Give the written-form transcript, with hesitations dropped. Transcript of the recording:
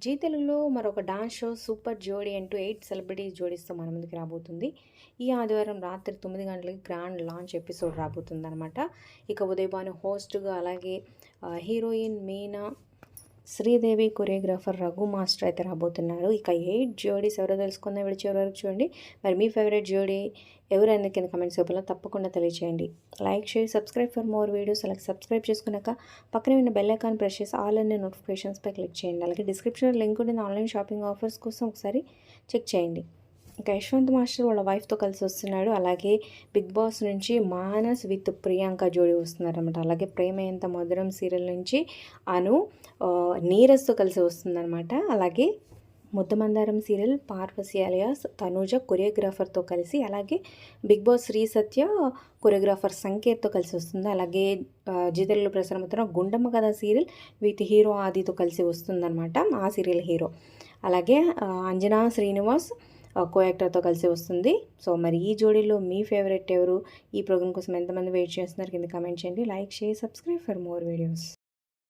G తెలుగులో మరొక dance show 'super జోడీ' అంటూ 8 సెలబ్రిటీస్ జోడీస్‌తో మన ముందుకు రాబోతుంది. ఈ ఆదివారం రాత్రి 9 గంటలకి గ్రాండ్ లాంచ్ ఎపిసోడ్ రాబోతుందనమాట. ఇక ఉదయ్ భాను హోస్ట్‌గా అలాగే heroine Meena, Sridevi, choreographer Raghu master అయితే రాబోతున్నారు. ఇక 8 జోడీస్ ఎవరో తెలుసుకుందాం. వీడియో చివరి వరకు చూడండి. మరి మీ ఫేవరెట్ జోడీ ఎవరైనా కింద కమెంట్స్ రూపంలో తప్పకుండా తెలియజేయండి. Like, share, subscribe for more videos. అలాగే సబ్స్క్రైబ్ చేసుకున్నాక పక్కనే ఉన్న బెల్ ఐకాన్ ప్రెస్ చేసి ఆల్ అనే నోటిఫికేషన్స్పై క్లిక్ చేయండి. అలాగే డిస్క్రిప్షన్లో లింక్ ఉంటుంది. ఆన్లైన్ షాపింగ్ ఆఫర్స్ కోసం ఒకసారి చెక్ చేయండి. ఇంకా యశ్వంత్ మాస్టర్ వాళ్ళ వైఫ్తో కలిసి వస్తున్నాడు. అలాగే బిగ్ బాస్ నుంచి మానస్ విత్ ప్రియాంక జోడీ వస్తున్నారనమాట. అలాగే ప్రేమ ఎంత మధురం సీరియల్ నుంచి అను నీరజ్తో కలిసి వస్తుందన్నమాట. అలాగే ముద్దమందారం సీరియల్ పార్వసి అలియాస్ తనూజ కొరియోగ్రాఫర్తో కలిసి, అలాగే బిగ్ బాస్ శ్రీ సత్య కొరియోగ్రాఫర్ సంకేత్తో కలిసి వస్తుంది. అలాగే జీ తెలుగులో ప్రసారమవుతున్న గుండమ్మ కథ సీరియల్ విత్ హీరో ఆదితో కలిసి వస్తుందన్నమాట. ఆ సీరియల్ హీరో. అలాగే అంజనా శ్రీనివాస్ కో యాక్టర్తో కలిసి వస్తుంది. సో మరి ఈ జోడీలో మీ ఫేవరెట్ ఎవరు? ఈ ప్రోగ్రామ్ కోసం ఎంతమంది వెయిట్ చేస్తున్నారు కింద కమెంట్ చేయండి. Like, share, subscribe for more videos.